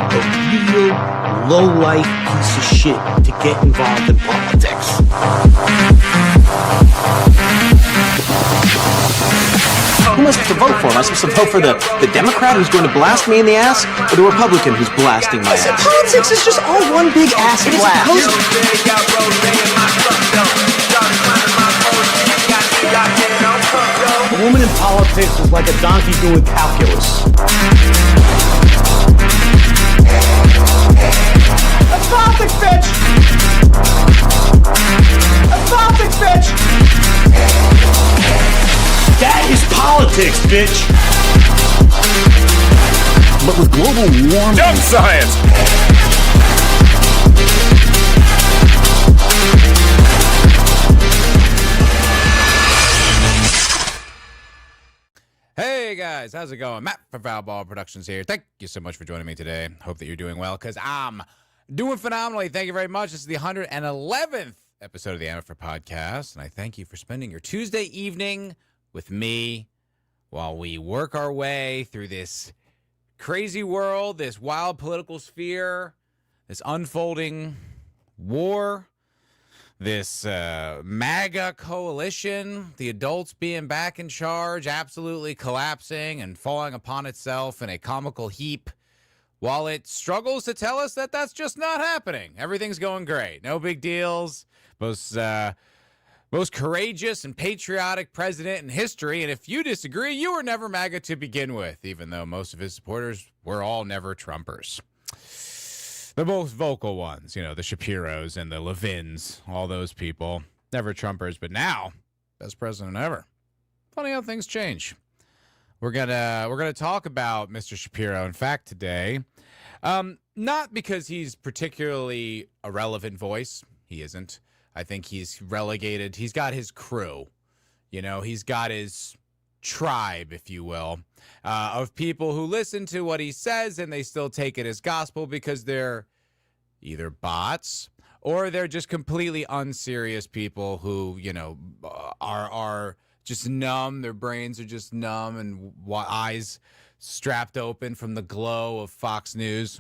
a real low-life piece of shit to get involved in politics. Who am I supposed to vote for? Am I supposed to vote for the Democrat who's going to blast me in the ass, or the Republican who's blasting my ass? Politics is just all one big ass blast. A woman in politics is like a donkey doing calculus. That's politics, bitch! That's politics, bitch! That is politics, bitch! But with global warming... Dumb science! Hey guys, how's it going? Matt from Foul Ball Productions here. Thank you so much for joining me today. Hope that you're doing well, because I'm doing phenomenally. Thank you very much. This is the 111th episode of the MFer podcast, and I thank you for spending your Tuesday evening with me while we work our way through this crazy world, this wild political sphere, this unfolding war, this MAGA coalition, the adults being back in charge, absolutely collapsing and falling upon itself in a comical heap, while it struggles to tell us that that's just not happening. Everything's going great. No big deals. Most courageous and patriotic president in history. And if you disagree, you were never MAGA to begin with, even though most of his supporters were all never Trumpers. The most vocal ones, you know, the Shapiros and the Levins, all those people, never Trumpers, but now, best president ever. Funny how things change. We're gonna talk about Mr. Shapiro. In fact, today, not because he's particularly a relevant voice. He isn't. I think he's relegated. He's got his crew. You know, he's got his tribe, if you will, of people who listen to what he says and they still take it as gospel because they're either bots or they're just completely unserious people who, you know, are just numb. Their brains are just numb and eyes strapped open from the glow of Fox News.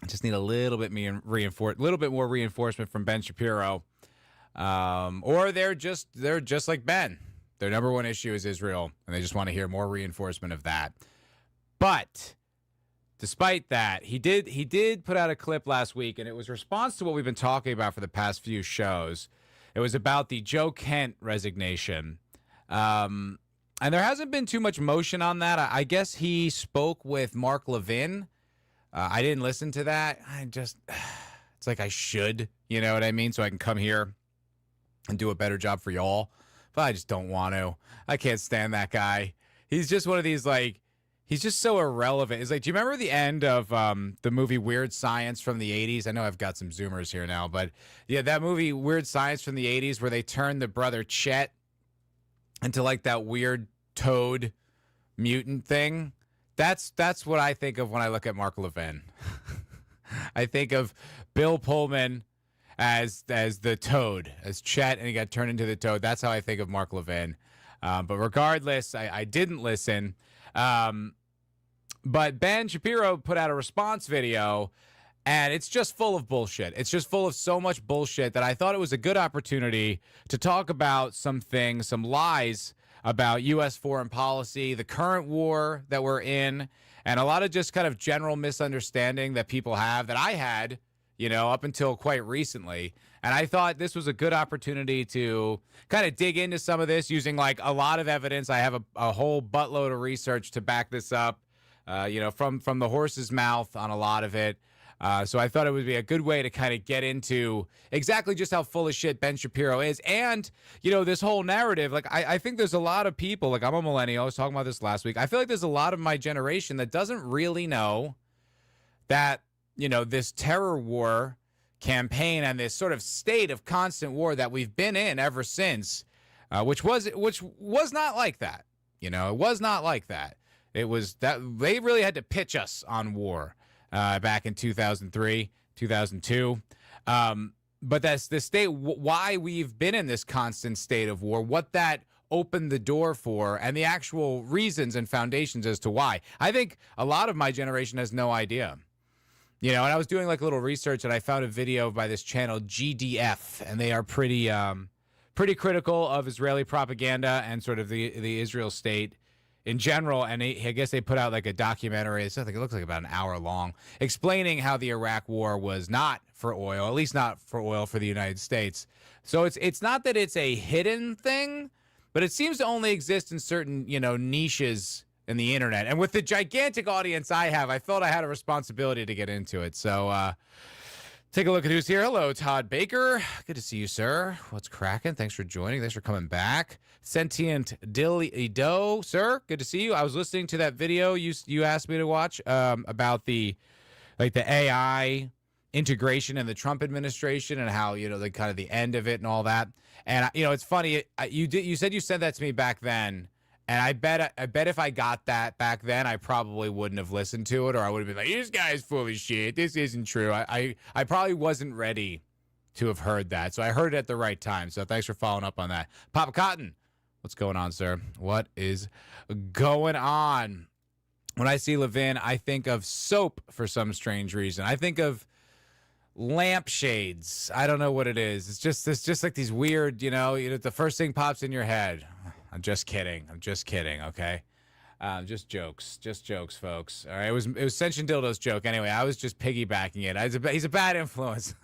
Just need a little bit more reinforcement from Ben Shapiro, or they're just like Ben. Their number one issue is Israel, and they just want to hear more reinforcement of that. But despite that, he did put out a clip last week, and it was a response to what we've been talking about for the past few shows. It was about the Joe Kent resignation. And there hasn't been too much motion on that. I guess he spoke with Mark Levin. I didn't listen to that. It's like I should, you know what I mean? So I can come here and do a better job for y'all. But I just don't want to. I can't stand that guy. He's just one of these, like, he's just so irrelevant. It's like, do you remember the end of the movie Weird Science from the 80s? I know I've got some Zoomers here now, but yeah, that movie Weird Science from the 80s where they turned the brother Chet into like that weird toad mutant thing. That's what I think of when I look at Mark Levin. I think of Bill Pullman as the toad, as Chet, and he got turned into the toad. That's how I think of Mark Levin. But regardless, I didn't listen. But Ben Shapiro put out a response video, and it's just full of bullshit. It's just full of so much bullshit that I thought it was a good opportunity to talk about some things, some lies about U.S. foreign policy, the current war that we're in, and a lot of just kind of general misunderstanding that people have, that I had, you know, up until quite recently. And I thought this was a good opportunity to kind of dig into some of this using like a lot of evidence. I have a whole buttload of research to back this up, you know, from the horse's mouth on a lot of it. So I thought it would be a good way to kind of get into exactly just how full of shit Ben Shapiro is. And, you know, this whole narrative, like I think there's a lot of people, like I'm a millennial, I was talking about this last week. I feel like there's a lot of my generation that doesn't really know that, you know, this terror war campaign and this sort of state of constant war that we've been in ever since, which was not like that. You know, it was not like that. It was that they really had to pitch us on war back in 2003, 2002. But that's the state, why we've been in this constant state of war, what that opened the door for, and the actual reasons and foundations as to why. I think a lot of my generation has no idea. You know, and I was doing like a little research, and I found a video by this channel GDF, and they are pretty critical of Israeli propaganda and sort of the Israel state in general. And I guess they put out like a documentary. It looks like about an hour long, explaining how the Iraq War was not for oil, at least not for oil for the United States. So it's not that it's a hidden thing, but it seems to only exist in certain, niches in the internet. And with the gigantic audience I have, I felt I had a responsibility to get into it. So take a look at who's here. Hello, Todd Baker. Good to see you, sir. What's cracking? Thanks for joining. Thanks for coming back. Sentient Dilly-Do, sir. Good to see you. I was listening to that video you asked me to watch about the AI integration in the Trump administration and how, the kind of the end of it and all that. And, it's funny. You said you sent that to me back then. And I bet if I got that back then, I probably wouldn't have listened to it, or I would have been like, this guy's full of shit. This isn't true. I probably wasn't ready to have heard that. So I heard it at the right time. So thanks for following up on that. Papa Cotton, what's going on, sir? What is going on? When I see Levin, I think of soap for some strange reason. I think of lampshades. I don't know what it is. It's just like these weird, the first thing pops in your head. I'm just kidding, okay? Just jokes, folks. All right, it was Senshin Dildo's joke. Anyway, I was just piggybacking it. He's a bad influence.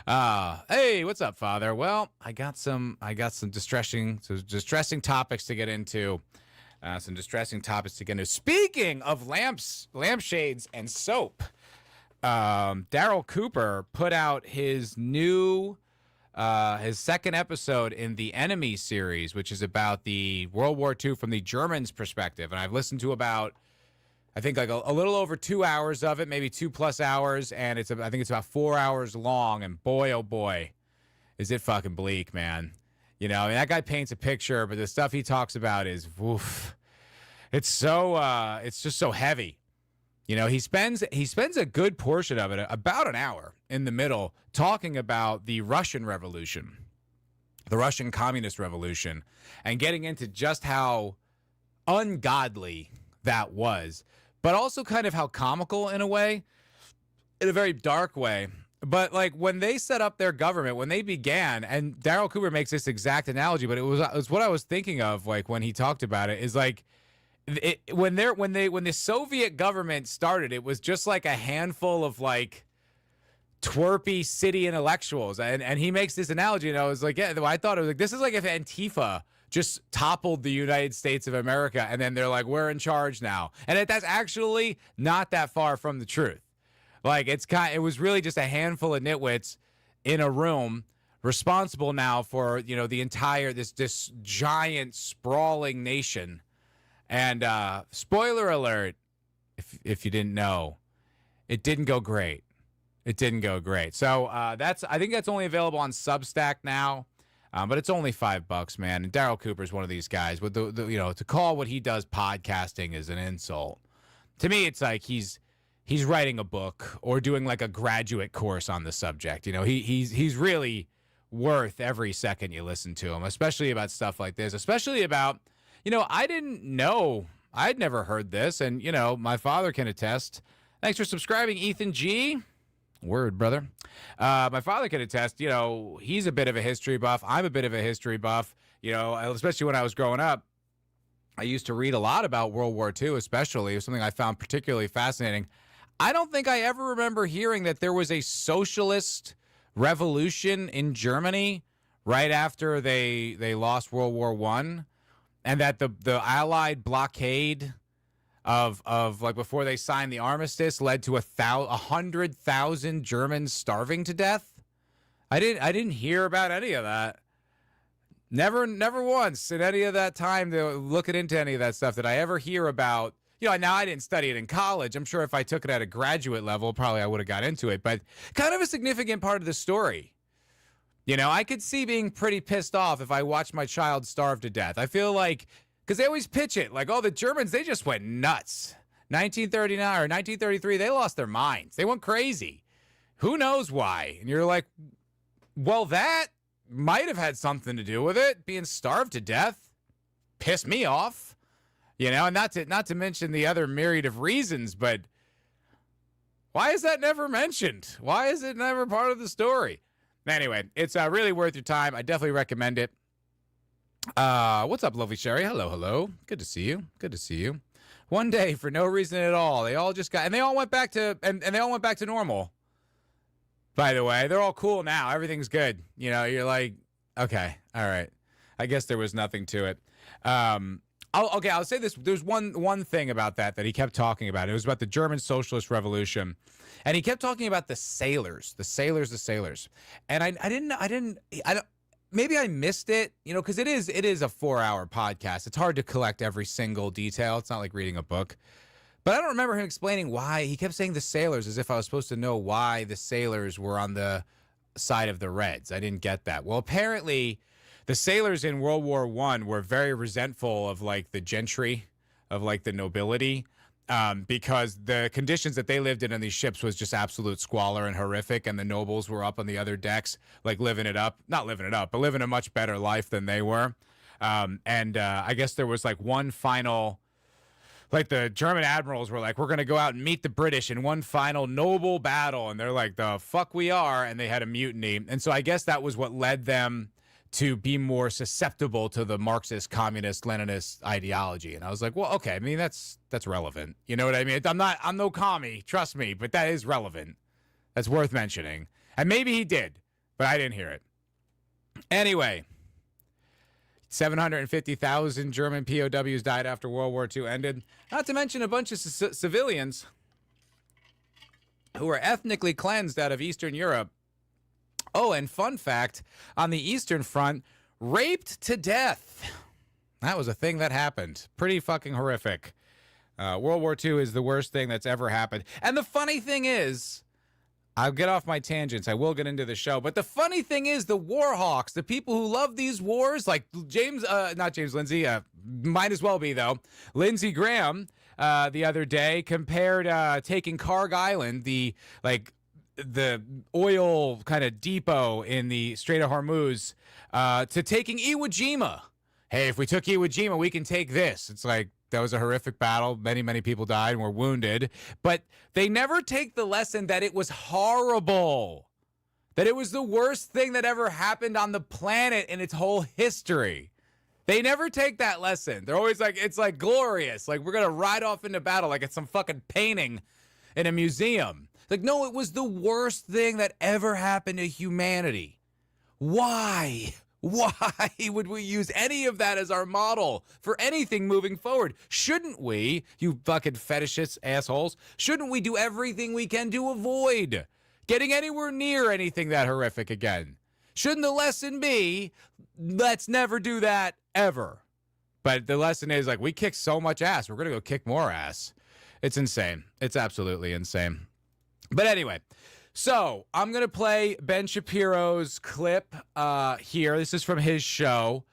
Hey, what's up, Father? Well, I got some distressing topics to get into. Speaking of lampshades, and soap, Darryl Cooper put out his second episode in the Enemy series, which is about the World War II from the Germans' perspective. And I've listened to about, I think, like a little over 2 hours of it, maybe 2+ hours. And I think it's about 4 hours long. And boy, oh boy, is it fucking bleak, man. That guy paints a picture, but the stuff he talks about is, woof. It's just so heavy. He spends a good portion of it, about an hour in the middle, talking about the Russian Revolution, the Russian Communist Revolution, and getting into just how ungodly that was, but also kind of how comical in a way, in a very dark way. But like when they set up their government, when they began, and Darryl Cooper makes this exact analogy, but it was what I was thinking of, like when he talked about it, is like, when the Soviet government started, it was just like a handful of like twerpy city intellectuals, and he makes this analogy, and I was like, yeah, I thought it was like, this is like if Antifa just toppled the United States of America, and then they're like, we're in charge now, and that's actually not that far from the truth. Like it was really just a handful of nitwits in a room responsible now for the entire this giant sprawling nation. And spoiler alert, if you didn't know, it didn't go great. So I think that's only available on Substack now, but it's only $5, man. And Darryl Cooper's one of these guys. With to call what he does podcasting is an insult. To me, it's like he's writing a book or doing like a graduate course on the subject. He's really worth every second you listen to him, especially about stuff like this, especially about. I didn't know. I'd never heard this, and, my father can attest. Thanks for subscribing, Ethan G. Word, brother. My father can attest, he's a bit of a history buff. I'm a bit of a history buff. Especially when I was growing up, I used to read a lot about World War II, especially. It was something I found particularly fascinating. I don't think I ever remember hearing that there was a socialist revolution in Germany right after they lost World War I. And that the Allied blockade of like before they signed the armistice led to 100,000 Germans starving to death. I didn't hear about any of that. Never once in any of that time looking into any of that stuff did I ever hear about. Now I didn't study it in college. I'm sure if I took it at a graduate level, probably I would have got into it. But kind of a significant part of the story. I could see being pretty pissed off if I watched my child starve to death. I feel like, because they always pitch it, like, oh, the Germans, they just went nuts. 1939 or 1933, they lost their minds. They went crazy. Who knows why? And you're like, well, that might have had something to do with it. Being starved to death pissed me off. And not to mention the other myriad of reasons, but Why is that never mentioned? Why is it never part of the story? Anyway, it's really worth your time. I definitely recommend it. What's up, lovely Sherry? Hello, hello. Good to see you. Good to see you. One day, for no reason at all, they all just got, and they all went back to, and they all went back to normal. By the way, they're all cool now. Everything's good. You know, you're like, okay, all right. I guess there was nothing to it. I'll say this. There's one thing about that he kept talking about. It was about the German Socialist Revolution, and he kept talking about the sailors. And I didn't. Maybe I missed it, you know, because it is a 4-hour podcast. It's hard to collect every single detail. It's not like reading a book. But I don't remember him explaining why. He kept saying the sailors as if I was supposed to know why the sailors were on the side of the Reds. I didn't get that. Well, apparently the sailors in World War I were very resentful of, like, the gentry, of, like, the nobility, because the conditions that they lived in on these ships was just absolute squalor and horrific, and the nobles were up on the other decks, like, living it up. Not living it up, but living a much better life than they were. I guess there was, like, one final... Like, the German admirals were like, we're going to go out and meet the British in one final noble battle. And they're like, the fuck we are. And they had a mutiny. And so I guess that was what led them to be more susceptible to the Marxist, communist, Leninist ideology. And I was like, well, okay. I mean, that's relevant. You know what I mean? I'm no commie, trust me, but that is relevant. That's worth mentioning. And maybe he did, but I didn't hear it. Anyway, 750,000 German POWs died after World War II ended. Not to mention a bunch of civilians who were ethnically cleansed out of Eastern Europe. Oh, and fun fact, on the Eastern Front, raped to death. That was a thing that happened. Pretty fucking horrific. World War II is the worst thing that's ever happened. And the funny thing is, I'll get off my tangents. I will get into the show. But the funny thing is, the war hawks, the people who love these wars, like not James Lindsay, might as well be, though. Lindsey Graham, the other day, compared taking Karg Island, the oil kind of depot in the Strait of Hormuz, to taking Iwo Jima. Hey, if we took Iwo Jima, we can take this. It's like, that was a horrific battle. Many, many people died and were wounded. But they never take the lesson that it was horrible, that it was the worst thing that ever happened on the planet in its whole history. They never take that lesson. They're always like, it's like glorious. Like, we're going to ride off into battle like it's some fucking painting in a museum. It's like, no, it was the worst thing that ever happened to humanity. Why? Why would we use any of that as our model for anything moving forward? Shouldn't we, you fucking fetishist assholes, shouldn't we do everything we can to avoid getting anywhere near anything that horrific again? Shouldn't the lesson be, let's never do that ever? But the lesson is, like, we kick so much ass, we're going to go kick more ass. It's insane. It's absolutely insane. But anyway, so I'm going to play Ben Shapiro's clip here. This is from his show.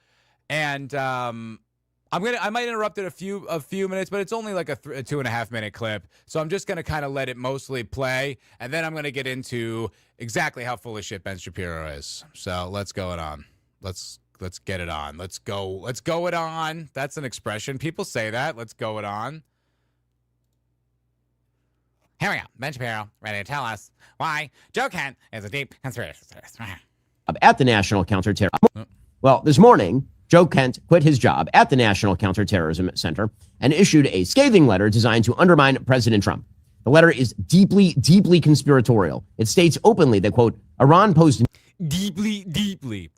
And I might interrupt it a few minutes, but it's only like a 2.5 minute clip. So I'm just going to kind of let it mostly play. And then I'm going to get into exactly how full of shit Ben Shapiro is. So let's go it on. Let's get it on. Let's go it on. That's an expression. People say that. Let's go it on. Here we go. Ben Shapiro, ready to tell us why Joe Kent is a deep conspiracy theorist. At the National Counterterrorism. Well, this morning, Joe Kent quit his job at the National Counterterrorism Center and issued a scathing letter designed to undermine President Trump. The letter is deeply, deeply conspiratorial. It states openly that, quote, Iran posed... Deeply, deeply.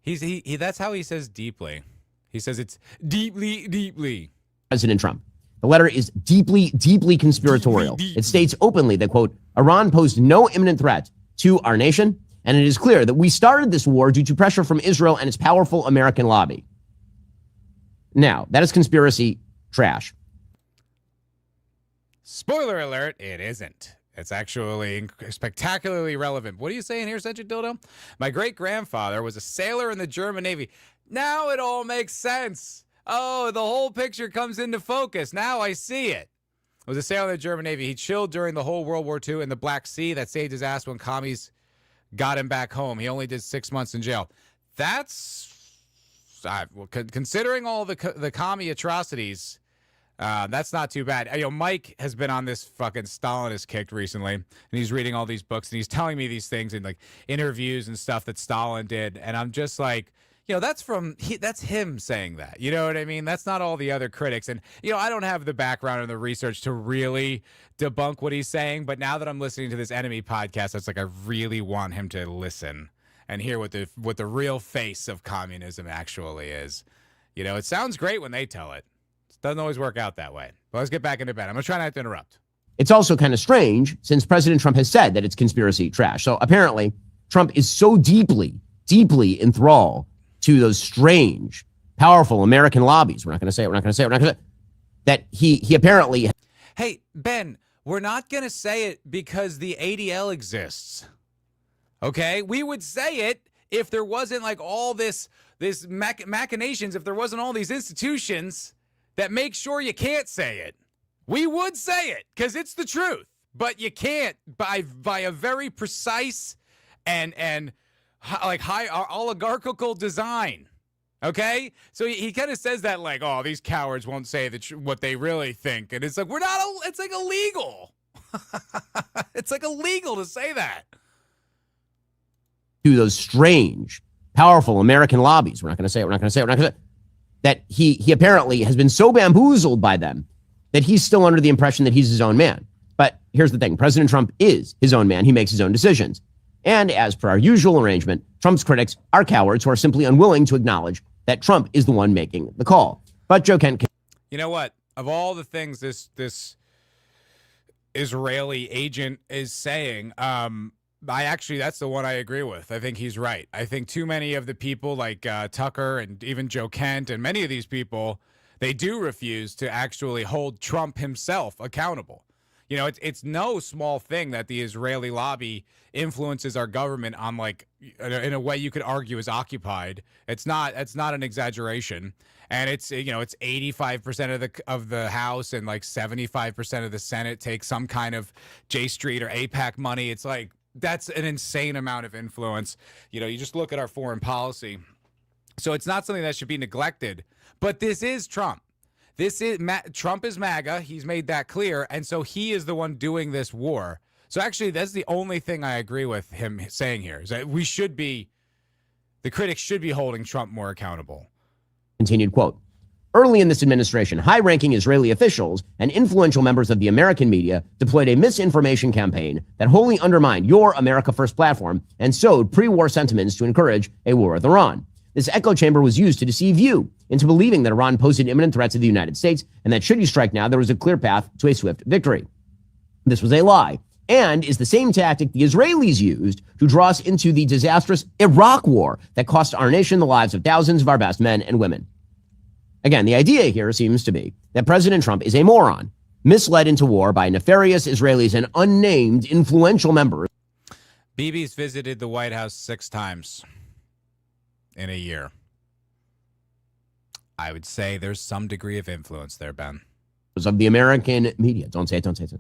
That's how he says deeply. He says it's deeply, deeply. President Trump. The letter is deeply, deeply conspiratorial. It states openly that, quote, Iran posed no imminent threat to our nation, and it is clear that we started this war due to pressure from Israel and its powerful American lobby. Now, that is conspiracy trash. Spoiler alert, it isn't. It's actually spectacularly relevant. What are you saying here, Cedric Dildo? My great-grandfather was a sailor in the German Navy. Now it all makes sense. Oh, the whole picture comes into focus. Now I see it. Was a sailor in the German Navy. He chilled during the whole World War II in the Black Sea. That saved his ass when commies got him back home. He only did 6 months in jail. That's, considering all the commie atrocities, That's not too bad. Mike has been on this fucking Stalinist kick recently, and he's reading all these books, and he's telling me these things in like interviews and stuff that Stalin did, and I'm just like, that's him saying that. You know what I mean? That's not all the other critics. And, I don't have the background and the research to really debunk what he's saying, but now that I'm listening to this enemy podcast, it's like I really want him to listen and hear what the real face of communism actually is. It sounds great when they tell it. It doesn't always work out that way. But let's get back into bed. I'm going to try not to interrupt. It's also kind of strange since President Trump has said that it's conspiracy trash. So apparently Trump is so deeply, deeply enthralled to those strange, powerful American lobbies. We're not going to say it, that he apparently. Hey, Ben, we're not going to say it because the ADL exists. Okay? We would say it if there wasn't like all this machinations, if there wasn't all these institutions that make sure you can't say it. We would say it because it's the truth, but you can't by a very precise and like high oligarchical design. Okay? So he kind of says that like, oh, these cowards won't say what they really think. And it's like, it's like illegal. It's like illegal to say that. To those strange, powerful American lobbies. We're not going to say it. That he apparently has been so bamboozled by them that he's still under the impression that he's his own man. But here's the thing. President Trump is his own man. He makes his own decisions. And as per our usual arrangement, Trump's critics are cowards who are simply unwilling to acknowledge that Trump is the one making the call. But Joe Kent. You know what? Of all the things this Israeli agent is saying, that's the one I agree with. I think he's right. I think too many of the people like Tucker and even Joe Kent and many of these people, they do refuse to actually hold Trump himself accountable. It's no small thing that the Israeli lobby influences our government on like in a way you could argue is occupied. It's not an exaggeration. And it's 85% of the House and like 75% of the Senate take some kind of J Street or AIPAC money. It's like that's an insane amount of influence. You just look at our foreign policy. So it's not something that should be neglected. But this is Trump. Trump is MAGA. He's made that clear. And so he is the one doing this war. So actually, that's the only thing I agree with him saying here is that the critics should be holding Trump more accountable. Continued quote. Early in this administration, high-ranking Israeli officials and influential members of the American media deployed a misinformation campaign that wholly undermined your America First platform and sowed pre-war sentiments to encourage a war with Iran. This echo chamber was used to deceive you into believing that Iran posed an imminent threat to the United States and that should you strike now, there was a clear path to a swift victory. This was a lie and is the same tactic the Israelis used to draw us into the disastrous Iraq war that cost our nation the lives of thousands of our best men and women. Again, the idea here seems to be that President Trump is a moron, misled into war by nefarious Israelis and unnamed influential members. Bibi's visited the White House 6 times in a year. I would say there's some degree of influence there, Ben. Of the American media. Don't say it.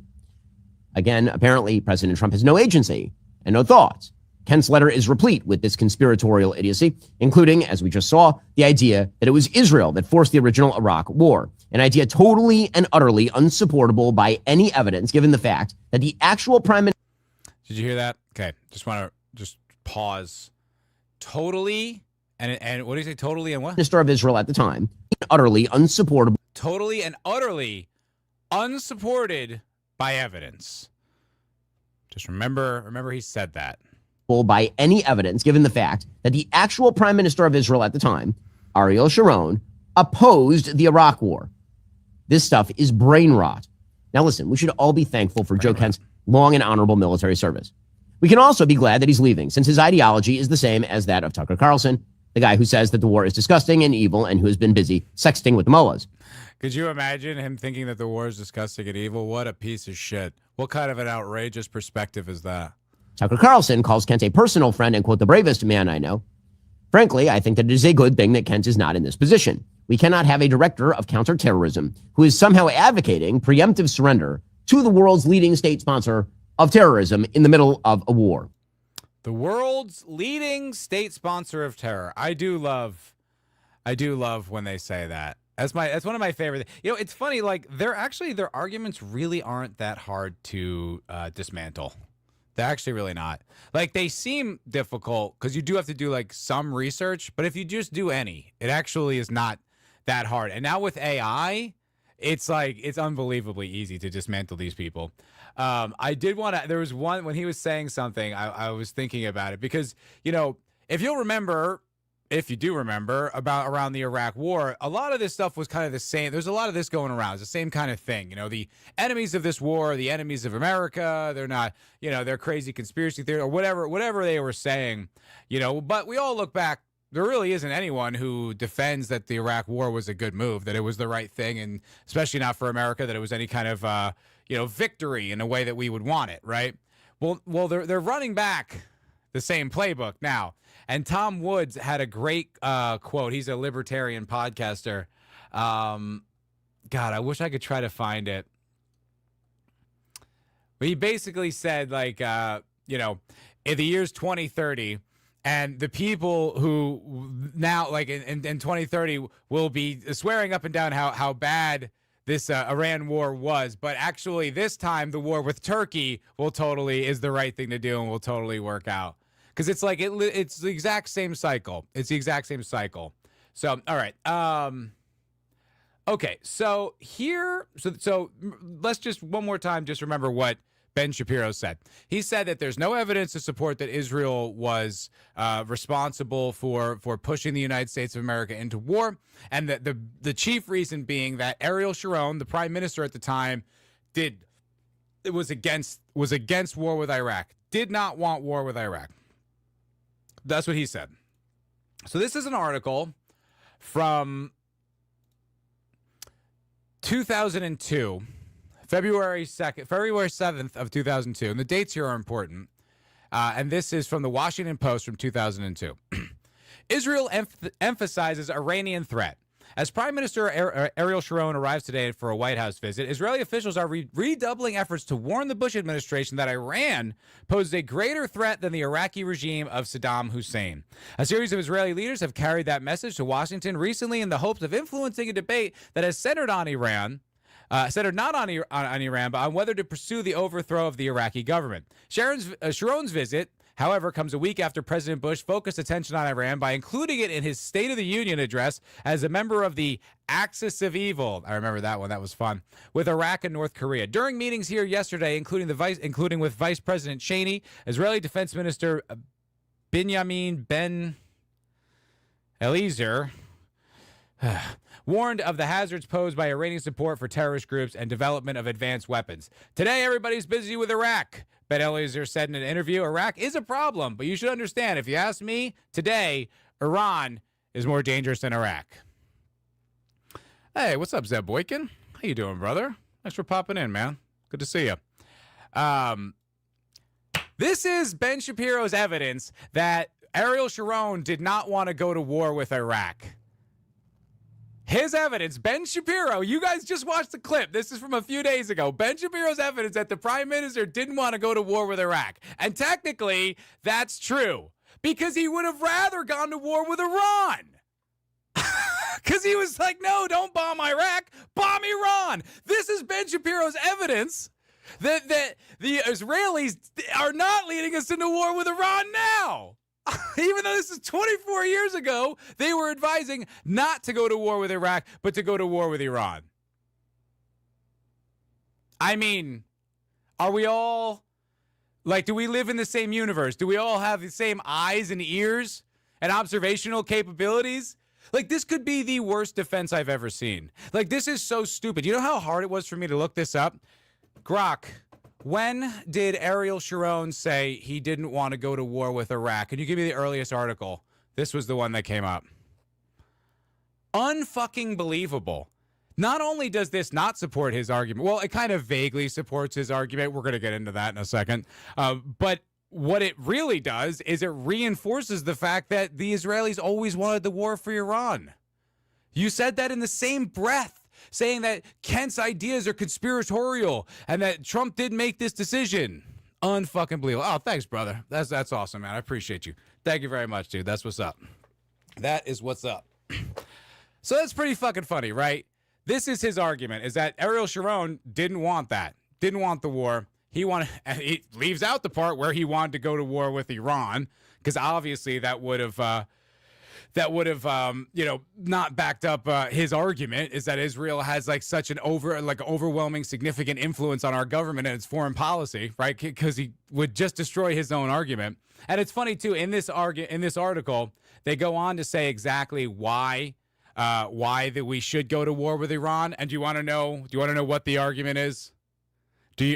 Again, apparently, President Trump has no agency and no thoughts. Kent's letter is replete with this conspiratorial idiocy, including, as we just saw, the idea that it was Israel that forced the original Iraq war, an idea totally and utterly unsupportable by any evidence, given the fact that the actual prime minister. Did you hear that? Okay, just want to pause. Totally, and what do you say? Totally and what? Minister of Israel at the time, utterly unsupportable. Totally and utterly unsupported by evidence. Just remember he said that. By any evidence, given the fact that the actual prime minister of Israel at the time, Ariel Sharon, opposed the Iraq war. This stuff is brain rot. Now listen, we should all be thankful for Joe Kent's long and honorable military service. We can also be glad that he's leaving, since his ideology is the same as that of Tucker Carlson, the guy who says that the war is disgusting and evil and who has been busy sexting with the mullahs. Could you imagine him thinking that the war is disgusting and evil? What a piece of shit. What kind of an outrageous perspective is that? Tucker Carlson calls Kent a personal friend and, quote, the bravest man I know. Frankly, I think that it is a good thing that Kent is not in this position. We cannot have a director of counterterrorism who is somehow advocating preemptive surrender to the world's leading state sponsor of terrorism in the middle of a war. The world's leading state sponsor of terror. I do love when they say that. That's one of my favorite. It's funny. Like their arguments really aren't that hard to dismantle. They're actually really not. Like they seem difficult because you do have to do like some research. But if you just do any, it actually is not that hard. And now with AI, it's unbelievably easy to dismantle these people. I did want to. There was one when he was saying something. I was thinking about it because if you do remember around the Iraq War, a lot of this stuff was kind of the same. There's a lot of this going around. It's the same kind of thing. The enemies of this war are the enemies of America. They're not, they're crazy conspiracy theory or whatever they were saying, but we all look back. There really isn't anyone who defends that the Iraq War was a good move, that it was the right thing, and especially not for America, that it was any kind of, victory in a way that we would want it, right? Well, they're running back the same playbook now. And Tom Woods had a great quote. He's a libertarian podcaster. God, I wish I could try to find it. But he basically said, like, in the year's 2030, and the people who now, like in 2030, will be swearing up and down how bad this Iran war was. But actually, this time, the war with Turkey is the right thing to do and will totally work out. Because it's like it's the exact same cycle. It's the exact same cycle. So, all right. Okay. So here, so let's just one more time just remember what Ben Shapiro said. He said that there's no evidence to support that Israel was responsible for pushing the United States of America into war, and that the chief reason being that Ariel Sharon, the prime minister at the time, was against war with Iraq. Did not want war with Iraq. That's what he said. So this is an article from 2002, February 7th of 2002. And the dates here are important. And this is from the Washington Post from 2002. Israel emphasizes Iranian threat. As Prime Minister Ariel Sharon arrives today for a White House visit, Israeli officials are redoubling efforts to warn the Bush administration that Iran poses a greater threat than the Iraqi regime of Saddam Hussein. A series of Israeli leaders have carried that message to Washington recently in the hopes of influencing a debate that has centered on Iran. Centered not on Iran, but on whether to pursue the overthrow of the Iraqi government. Sharon's visit, however, comes a week after President Bush focused attention on Iran by including it in his State of the Union address as a member of the Axis of Evil. I remember that one. That was fun. With Iraq and North Korea. During meetings here yesterday, including with Vice President Cheney, Israeli Defense Minister Benjamin Ben Eliezer warned of the hazards posed by Iranian support for terrorist groups and development of advanced weapons. Today, everybody's busy with Iraq, Ben Eliezer said in an interview. Iraq is a problem, but you should understand, if you ask me, today, Iran is more dangerous than Iraq. Hey, what's up, Zeb Boykin? How you doing, brother? Thanks for popping in, man. Good to see you. This is Ben Shapiro's evidence that Ariel Sharon did not want to go to war with Iraq. His evidence, Ben Shapiro, you guys just watched the clip. This is from a few days ago. Ben Shapiro's evidence that the prime minister didn't want to go to war with Iraq. And technically, that's true. Because he would have rather gone to war with Iran. Because he was like, no, don't bomb Iraq, bomb Iran. This is Ben Shapiro's evidence that the Israelis are not leading us into war with Iran now. Even though this is 24 years ago, they were advising not to go to war with Iraq, but to go to war with Iran. I mean, are we all, like, do we live in the same universe? Do we all have the same eyes and ears and observational capabilities? Like, this could be the worst defense I've ever seen. Like, this is so stupid. You know how hard it was for me to look this up? Grok. When did Ariel Sharon say he didn't want to go to war with Iraq? Can you give me the earliest article? This was the one that came up. Unfucking believable. Not only does this not support his argument, well, it kind of vaguely supports his argument. We're going to get into that in a second. But what it really does is it reinforces the fact that the Israelis always wanted the war for Iran. You said that in the same breath, saying that Kent's ideas are conspiratorial and that Trump did make this decision. Unfucking believable. Oh, thanks, brother. That's awesome, man. I appreciate you. Thank you very much, dude. That's what's up. That is what's up. So that's pretty fucking funny, right? This is his argument, is that Ariel Sharon didn't want that, didn't want the war. He wanted, and he leaves out the part where he wanted to go to war with Iran, because obviously that would have, not backed up his argument, is that Israel has like such an overwhelming, significant influence on our government and its foreign policy, right? Because he would just destroy his own argument. And it's funny too, in this article, they go on to say exactly why that we should go to war with Iran. And do you want to know what the argument is?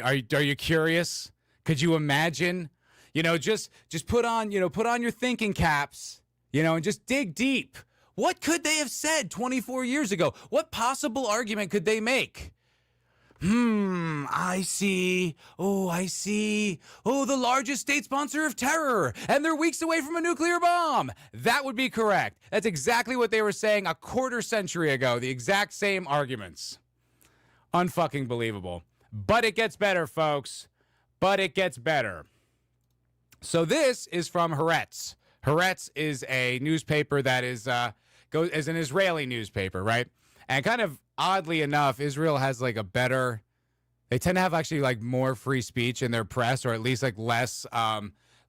Are you curious? Could you imagine? Just put on your thinking caps, and just dig deep. What could they have said 24 years ago? What possible argument could they make? I see. Oh, I see. Oh, the largest state sponsor of terror, and they're weeks away from a nuclear bomb. That would be correct. That's exactly what they were saying a quarter century ago. The exact same arguments. Unfucking believable. But it gets better, folks. But it gets better. So this is from Haaretz. Haaretz is a newspaper that is an Israeli newspaper, right? And kind of oddly enough, Israel has like they tend to have actually like more free speech in their press, or at least like less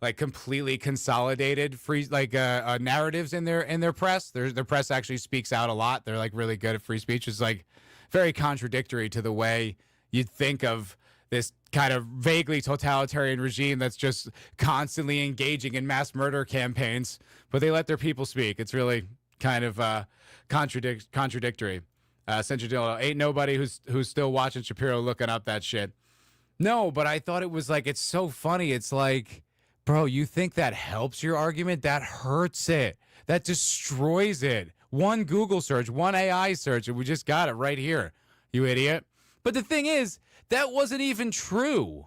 like completely consolidated free narratives in their press. Their press actually speaks out a lot. They're like really good at free speech. It's like very contradictory to the way you'd think of this kind of vaguely totalitarian regime that's just constantly engaging in mass murder campaigns, but they let their people speak. It's really kind of contradictory. Central Dildo, ain't nobody who's still watching Shapiro looking up that shit. No, but I thought it was like, it's so funny. It's like, bro, you think that helps your argument? That hurts it. That destroys it. One Google search, one AI search, and we just got it right here, you idiot. But the thing is, that wasn't even true.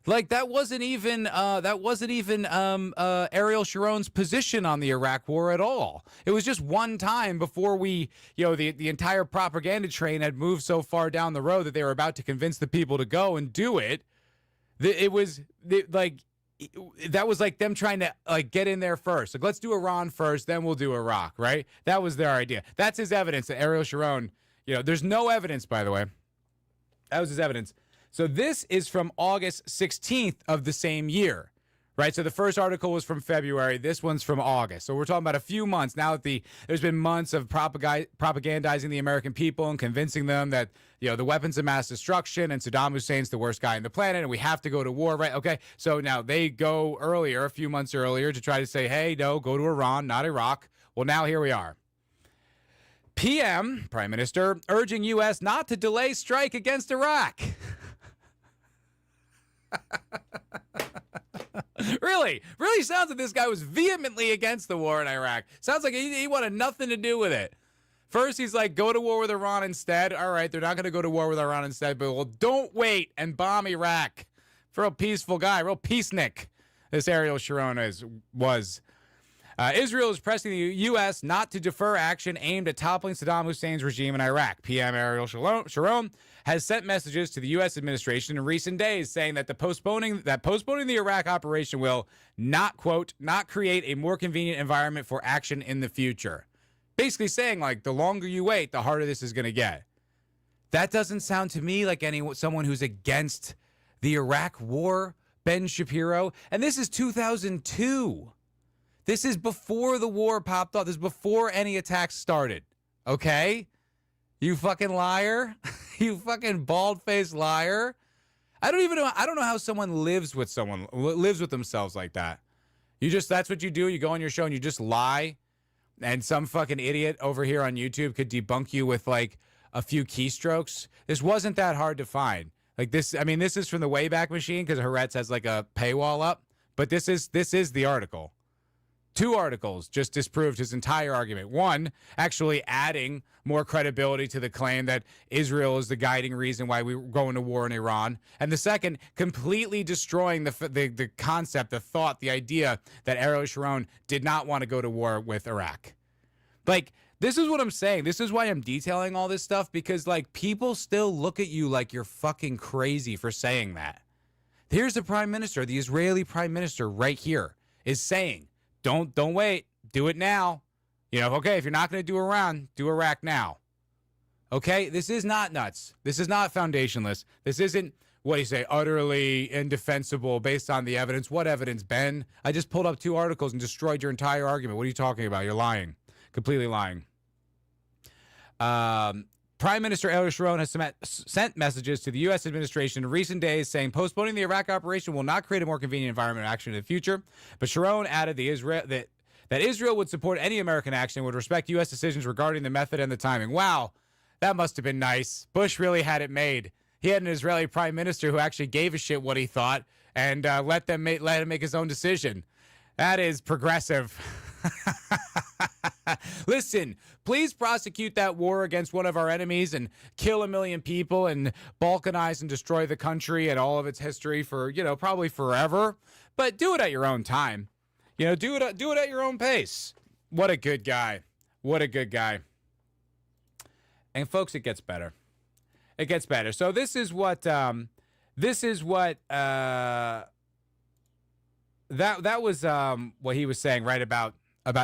Like that wasn't even Ariel Sharon's position on the Iraq War at all. It was just one time before the entire propaganda train had moved so far down the road that they were about to convince the people to go and do it. That was like them trying to like get in there first. Like, let's do Iran first, then we'll do Iraq, right? That was their idea. That's his evidence that Ariel Sharon, there's no evidence, by the way. That was his evidence. So this is from August 16th of the same year, right? So the first article was from February. This one's from August. So we're talking about a few months now that there's been months of propagandizing the American people and convincing them that, the weapons of mass destruction and Saddam Hussein's the worst guy on the planet and we have to go to war, right? Okay. So now they go a few months earlier to try to say, hey, no, go to Iran, not Iraq. Well, now here we are. PM, Prime Minister, urging U.S. not to delay strike against Iraq. Really sounds like this guy was vehemently against the war in Iraq. Sounds like he wanted nothing to do with it. First, he's like, go to war with Iran instead. All right, they're not going to go to war with Iran instead, but well, don't wait and bomb Iraq. For a peaceful guy, real peacenik, this Ariel Sharon was. Israel is pressing the U.S. not to defer action aimed at toppling Saddam Hussein's regime in Iraq. PM Ariel Sharon has sent messages to the U.S. administration in recent days saying that postponing the Iraq operation will not, quote, not create a more convenient environment for action in the future. Basically saying, like, the longer you wait, the harder this is going to get. That doesn't sound to me like someone who's against the Iraq war, Ben Shapiro. And this is 2002. This is before the war popped off. This is before any attacks started. Okay? You fucking liar. You fucking bald-faced liar. I don't know how someone lives with themselves like that. That's what you do. You go on your show and you just lie. And some fucking idiot over here on YouTube could debunk you with like a few keystrokes. This wasn't that hard to find. Like this is from the Wayback Machine because Haaretz has like a paywall up. But this is the article. 2 articles just disproved his entire argument. One, actually adding more credibility to the claim that Israel is the guiding reason why we were going to war in Iran. And the second, completely destroying the concept, the thought, the idea that Ariel Sharon did not want to go to war with Iraq. Like, this is what I'm saying. This is why I'm detailing all this stuff, because, like, people still look at you like you're fucking crazy for saying that. Here's the prime minister, the Israeli prime minister right here, is saying, Don't wait. Do it now. Okay, if you're not going to do Iran, do Iraq now. Okay, this is not nuts. This is not foundationless. This isn't, what do you say, utterly indefensible based on the evidence. What evidence, Ben? I just pulled up 2 articles and destroyed your entire argument. What are you talking about? You're lying. Completely lying. Prime Minister Ariel Sharon has sent messages to the U.S. administration in recent days saying postponing the Iraq operation will not create a more convenient environment of action in the future. But Sharon added that Israel would support any American action and would respect U.S. decisions regarding the method and the timing. Wow, that must have been nice. Bush really had it made. He had an Israeli prime minister who actually gave a shit what he thought and let him make his own decision. That is progressive. Listen, please prosecute that war against one of our enemies and kill 1 million people and balkanize and destroy the country and all of its history for, probably forever. But do it at your own time. Do it at your own pace. What a good guy. What a good guy. And folks, it gets better. It gets better. So this is what that was what he was saying, right, about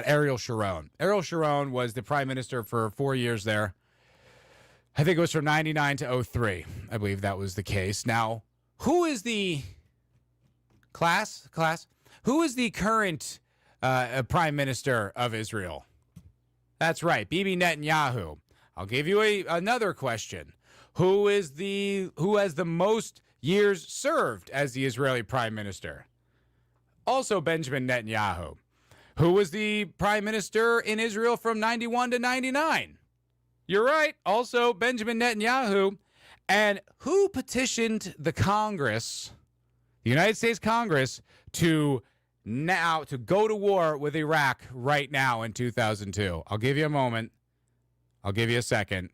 Ariel Sharon. Ariel Sharon was the prime minister for 4 years there. I think it was from 99 to 03. I believe that was the case. Now, who is the class? Who is the current prime minister of Israel? That's right, Bibi Netanyahu. I'll give you another question. Who has the most years served as the Israeli prime minister? Also Benjamin Netanyahu. Who was the prime minister in Israel from 91 to 99? You're right. Also Benjamin Netanyahu. And who petitioned the Congress, the United States Congress, to go to war with Iraq right now in 2002? I'll give you a moment. I'll give you a second.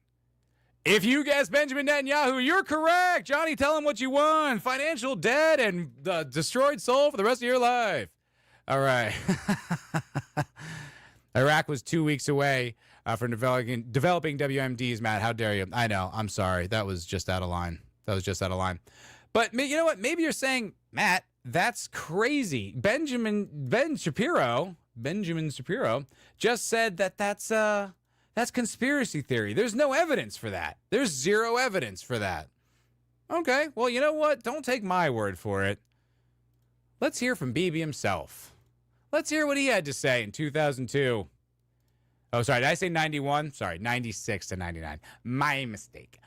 If you guess Benjamin Netanyahu, you're correct. Johnny, tell him what you won. Financial debt and destroyed soul for the rest of your life. All right. Iraq was 2 weeks away from developing WMDs, Matt. How dare you? I know. I'm sorry. That was just out of line. But you know what? Maybe you're saying, Matt, that's crazy. Benjamin Shapiro just said that's conspiracy theory. There's no evidence for that. There's zero evidence for that. Okay, well, you know what? Don't take my word for it. Let's hear from Bibi himself. Let's hear what he had to say in 2002. Oh, sorry, did I say 91? Sorry, 96 to 99. My mistake.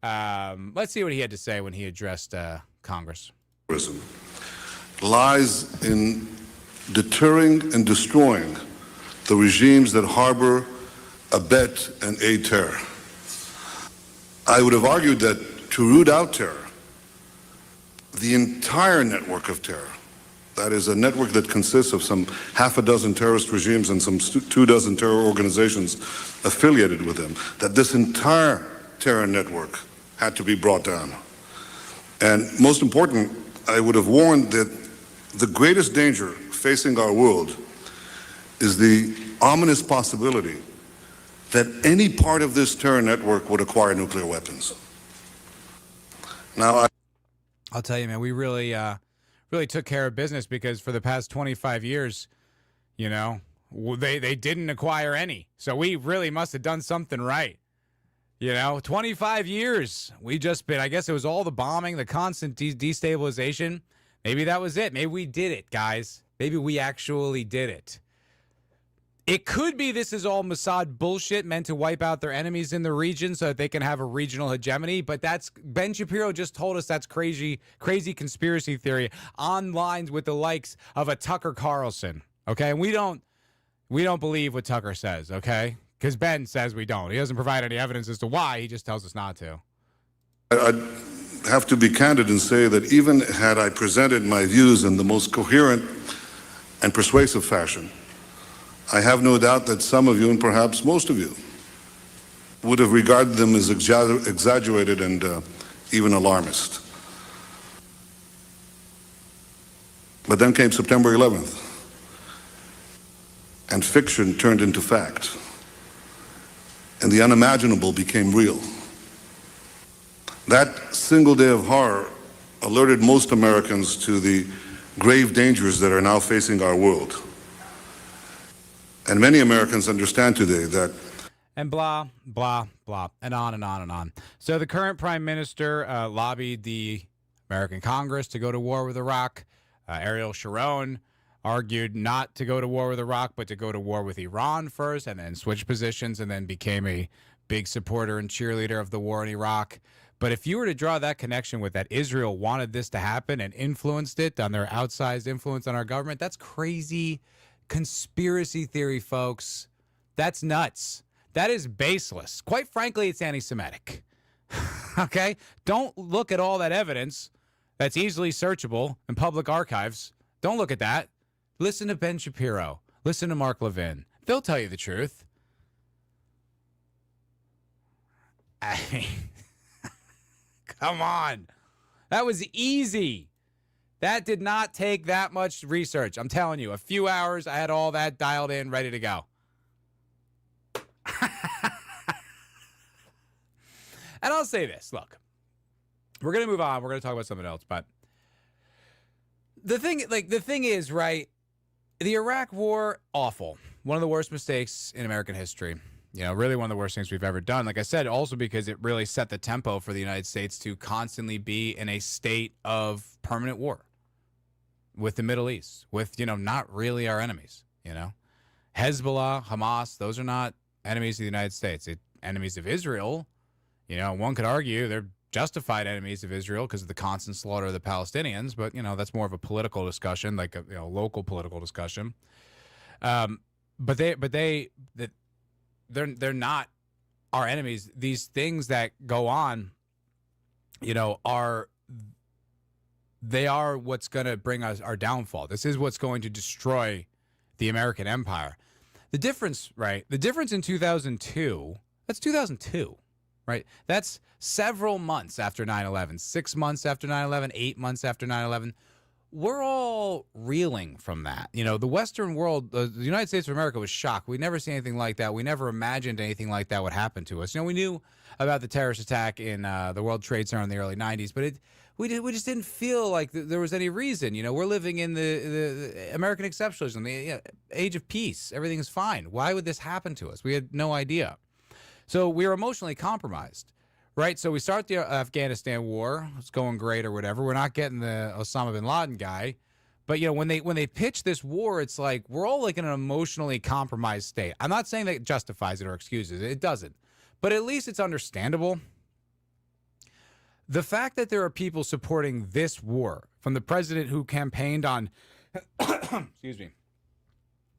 Let's see what he had to say when he addressed Congress. Lies in deterring and destroying the regimes that harbor, abet, and aid terror. I would have argued that to root out terror, the entire network of terror, that is a network that consists of some half a dozen terrorist regimes and some 24 terror organizations affiliated with them, that this entire terror network had to be brought down. And most important, I would have warned that the greatest danger facing our world is the ominous possibility that any part of this terror network would acquire nuclear weapons. Now, I'll tell you, man, we really took care of business, because for the past 25 years, they didn't acquire any. So we really must have done something right. 25 years. We just been, I guess it was all the bombing, the constant destabilization. Maybe that was it. Maybe we did it, guys. Maybe we actually did it. It could be this is all Mossad bullshit meant to wipe out their enemies in the region so that they can have a regional hegemony. But that's Ben Shapiro just told us that's crazy conspiracy theory on lines with the likes of a Tucker Carlson. Okay, and we don't believe what Tucker says. Okay, because Ben says we don't. He doesn't provide any evidence as to why. He just tells us not to. I'd have to be candid and say that even had I presented my views in the most coherent and persuasive fashion, I have no doubt that some of you, and perhaps most of you, would have regarded them as exaggerated and even alarmist. But then came September 11th, and fiction turned into fact, and the unimaginable became real. That single day of horror alerted most Americans to the grave dangers that are now facing our world. And many Americans understand today that. And blah, blah, blah, and on and on and on. So the current prime minister lobbied the American Congress to go to war with Iraq. Ariel Sharon argued not to go to war with Iraq, but to go to war with Iran first, and then switch positions, and then became a big supporter and cheerleader of the war in Iraq. But if you were to draw that connection with that Israel wanted this to happen and influenced it on their outsized influence on our government, that's crazy conspiracy theory, folks. That's nuts. That is baseless. Quite frankly, it's anti-Semitic. Okay? Don't look at all that evidence that's easily searchable in public archives. Don't look at that. Listen to Ben Shapiro. Listen to Mark Levin. They'll tell you the truth. I mean, come on. That was easy. That did not take that much research. I'm telling you, a few hours, I had all that dialed in, ready to go. And I'll say this. Look, we're going to move on. We're going to talk about something else. But the thing is, right, the Iraq war, awful. One of the worst mistakes in American history. You know, really one of the worst things we've ever done. Like I said, also because it really set the tempo for the United States to constantly be in a state of permanent war with the Middle East, with, not really our enemies, Hezbollah, Hamas, those are not enemies of the United States. Enemies of Israel, one could argue they're justified enemies of Israel because of the constant slaughter of the Palestinians, but, that's more of a political discussion, like a local political discussion. But they're not our enemies. These things that go on, they are what's going to bring us our downfall. This is what's going to destroy the American empire. The difference, right? The difference in 2002, that's 2002, right? That's several months after 9/11, 6 months after 9/11, 8 months after 9/11. We're all reeling from that. The Western world, the United States of America was shocked. We'd never seen anything like that. We never imagined anything like that would happen to us. We knew about the terrorist attack in the World Trade Center in the early 90s, but we just didn't feel like there was any reason. We're living in the American exceptionalism, the age of peace. Everything is fine. Why would this happen to us? We had no idea. So we were emotionally compromised. Right, so we start the Afghanistan war. It's going great or whatever. We're not getting the Osama bin Laden guy, but when they pitch this war, it's like we're all like in an emotionally compromised state. I'm not saying that it justifies it or excuses it. It doesn't, but at least it's understandable. The fact that there are people supporting this war, from the president who campaigned on, excuse me,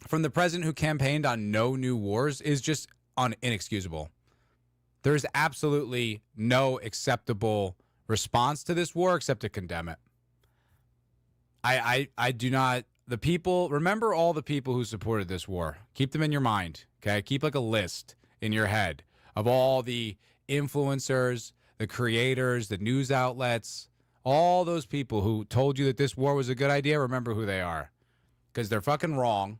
from the president who campaigned on no new wars, is just inexcusable. There's absolutely no acceptable response to this war except to condemn it. I do not. The people, remember all the people who supported this war. Keep them in your mind, okay? Keep like a list in your head of all the influencers, the creators, the news outlets, all those people who told you that this war was a good idea. Remember who they are, because they're fucking wrong,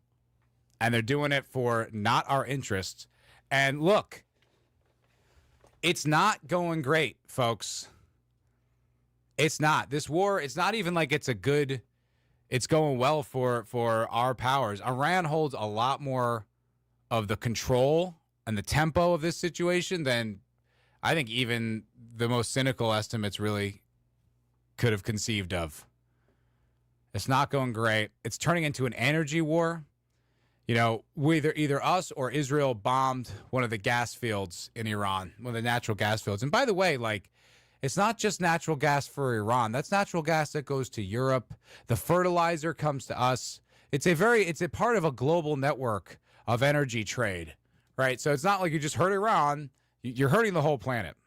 and they're doing it for not our interests. And look, it's not going great, folks. It's not. This war, it's not even like it's going well for our powers. Iran holds a lot more of the control and the tempo of this situation than I think even the most cynical estimates really could have conceived of. It's not going great. It's turning into an energy war. Either us or Israel bombed one of the gas fields in Iran, one of the natural gas fields. And by the way, it's not just natural gas for Iran. That's natural gas that goes to Europe. The fertilizer comes to us. It's a part of a global network of energy trade, right? So it's not like you just hurt Iran. You're hurting the whole planet.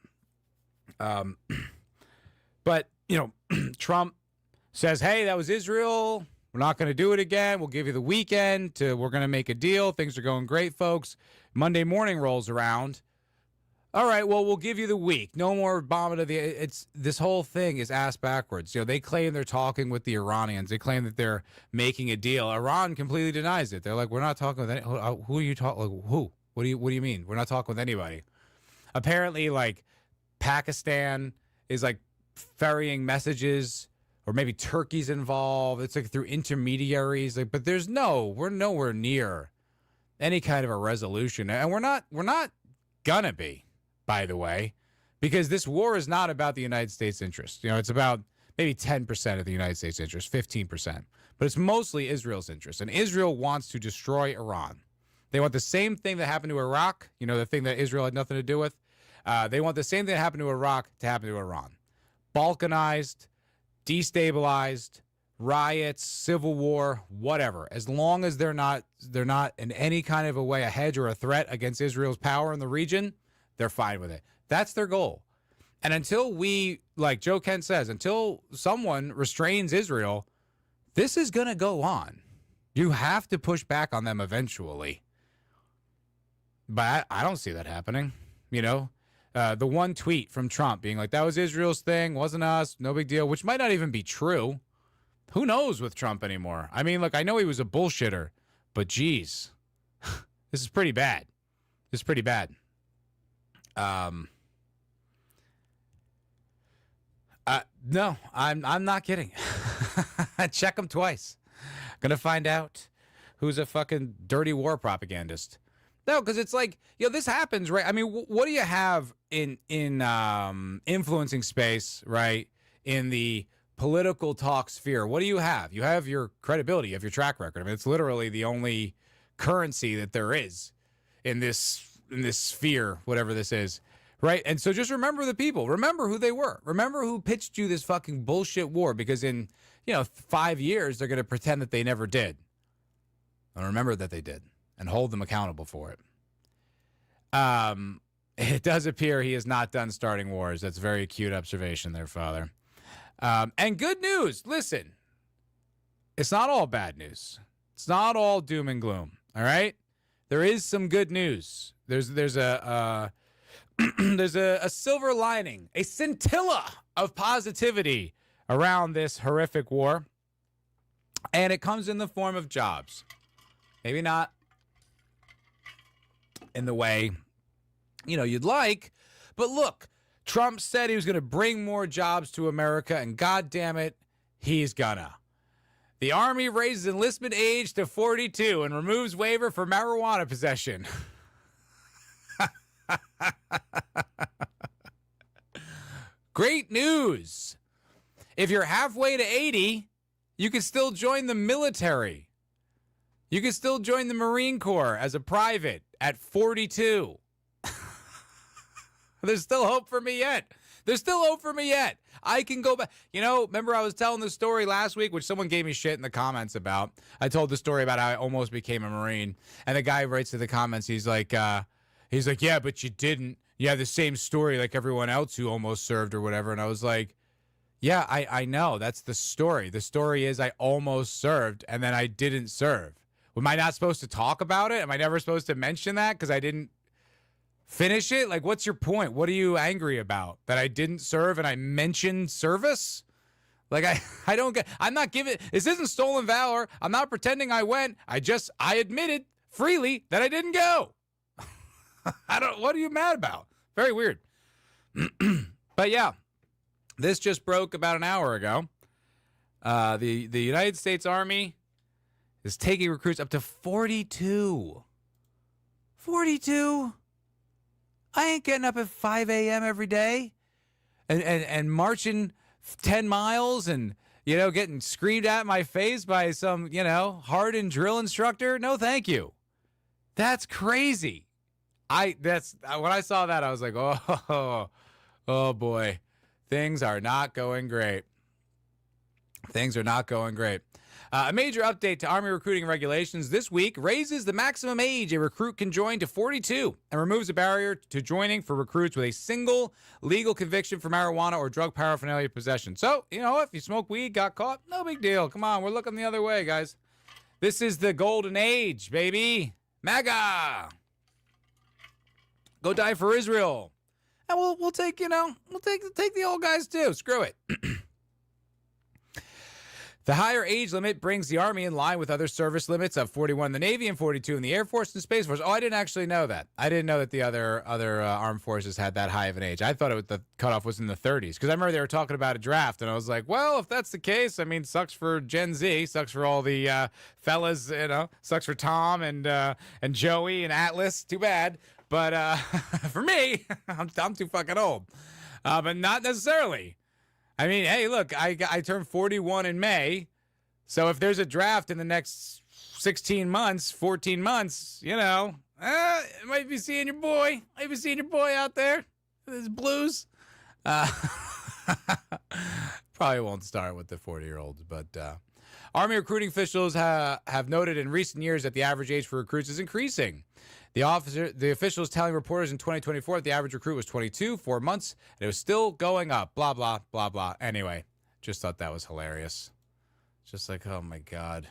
But, Trump says, hey, that was Israel. We're not going to do it again. We'll give you the weekend. We're going to make a deal. Things are going great, folks. Monday morning rolls around. All right, well, we'll give you the week. No more bombing of this whole thing is ass backwards. They claim they're talking with the Iranians. They claim that they're making a deal. Iran completely denies it. They're like, we're not talking with any. Who are you talking? Like, who? What do you mean? We're not talking with anybody. Apparently, Pakistan is ferrying messages, or maybe Turkey's involved. It's through intermediaries. But we're nowhere near any kind of a resolution. And we're not gonna be, by the way, because this war is not about the United States interest. It's about maybe 10% of the United States interest, 15%. But it's mostly Israel's interest. And Israel wants to destroy Iran. They want the same thing that happened to Iraq, the thing that Israel had nothing to do with. They want the same thing that happened to Iraq to happen to Iran. Balkanized, destabilized, riots, civil war, whatever. As long as they're not in any kind of a way a hedge or a threat against Israel's power in the region, they're fine with it. That's their goal. And until we, like Joe Kent says, until someone restrains Israel, this is going to go on. You have to push back on them eventually. But I don't see that happening. The one tweet from Trump being like, that was Israel's thing, wasn't us, no big deal, which might not even be true. Who knows with Trump anymore? I mean, look, I know he was a bullshitter, but geez, this is pretty bad. This is pretty bad. No, I'm not kidding. Check him twice. Gonna find out who's a fucking dirty war propagandist. No, because it's like, this happens, right? I mean, what do you have in influencing space, right? In the political talk sphere, what do you have? You have your credibility, you have your track record. I mean, it's literally the only currency that there is in this sphere, whatever this is, right? And so just remember the people. Remember who they were. Remember who pitched you this fucking bullshit war, because in 5 years they're going to pretend that they never did. And remember that they did, and hold them accountable for it. It does appear he is not done starting wars. That's a very acute observation there, Father. And good news. Listen, it's not all bad news. It's not all doom and gloom. All right, there is some good news. There's a there's a silver lining, a scintilla of positivity around this horrific war, and it comes in the form of jobs. Maybe not in the way you'd like, but look, Trump said he was going to bring more jobs to America, and God damn it, he's gonna. The Army raises enlistment age to 42 and removes waiver for marijuana possession. Great news. If you're halfway to 80, you can still join the military. You can still join the Marine Corps as a private at 42. There's still hope for me yet. There's still hope for me yet. I can go back. Remember I was telling the story last week, which someone gave me shit in the comments about. I told the story about how I almost became a Marine. And the guy writes in the comments, he's like, yeah, but you didn't. You have the same story like everyone else who almost served or whatever. And I was like, yeah, I know. That's the story. The story is I almost served and then I didn't serve. Am I not supposed to talk about it? Am I never supposed to mention that because I didn't finish it? Like, what's your point? What are you angry about? That I didn't serve and I mentioned service? Like, I don't get, I'm not giving, this isn't stolen valor. I'm not pretending I went. I admitted freely that I didn't go. What are you mad about? Very weird. But yeah, this just broke about an hour ago. The United States Army is taking recruits up to 42. 42? I ain't getting up at 5 a.m. every day and marching 10 miles and, getting screamed at in my face by some, hardened drill instructor. No, thank you. That's crazy. When I saw that, I was like, oh boy, things are not going great. Things are not going great. A major update to Army recruiting regulations this week raises the maximum age a recruit can join to 42 and removes a barrier to joining for recruits with a single legal conviction for marijuana or drug paraphernalia possession. So, if you smoke weed, got caught, no big deal. Come on, we're looking the other way, guys. This is the golden age, baby. MAGA. Go die for Israel. And we'll take, we'll take the old guys too. Screw it. The higher age limit brings the Army in line with other service limits of 41 in the Navy and 42 in the Air Force and Space Force. Oh, I didn't actually know that. I didn't know that the other armed forces had that high of an age. I thought the cutoff was in the 30s because I remember they were talking about a draft, and I was like, well, if that's the case, I mean, sucks for Gen Z, sucks for all the fellas, sucks for Tom and Joey and Atlas. Too bad, but for me, I'm too fucking old. But not necessarily. I mean, hey, look, I turned 41 in May, so if there's a draft in the next 16 months, 14 months, might be seeing your boy. Might be seeing your boy out there. His blues. Probably won't start with the 40-year-olds, but Army recruiting officials have noted in recent years that the average age for recruits is increasing. The officials telling reporters in 2024 that the average recruit was 22, 4 months, and it was still going up. Blah, blah, blah, blah. Anyway, just thought that was hilarious. Just like, oh my God.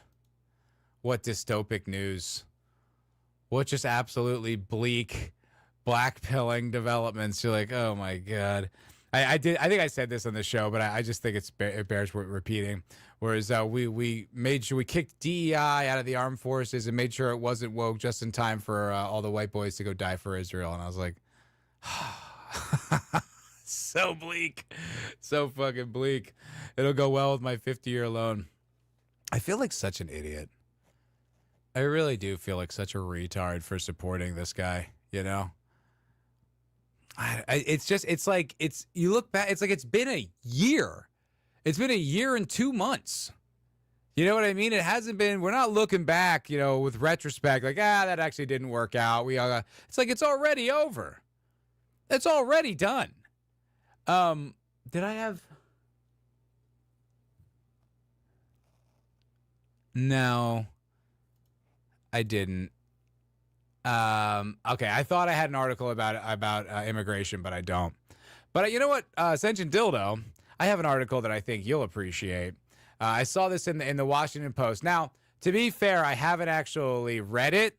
What dystopic news. What just absolutely bleak, black-pilling developments. You're like, oh my God. I think I said this on the show, but I just think it bears repeating. Whereas we made sure we kicked DEI out of the armed forces and made sure it wasn't woke just in time for all the white boys to go die for Israel. And I was like, so bleak, so fucking bleak. It'll go well with my 50-year loan. I feel like such an idiot. I really do feel like such a retard for supporting this guy, you look back, it's like it's been a year. It's been a year and 2 months. You know what I mean? It hasn't been, we're not looking back, with retrospect, like, that actually didn't work out. It's like, it's already over. It's already done. Did I have? No, I didn't. Okay, I thought I had an article about immigration, but I don't. But you know what, Ascension Dildo, I have an article that I think you'll appreciate. I saw this in the Washington Post. Now, to be fair, I haven't actually read it,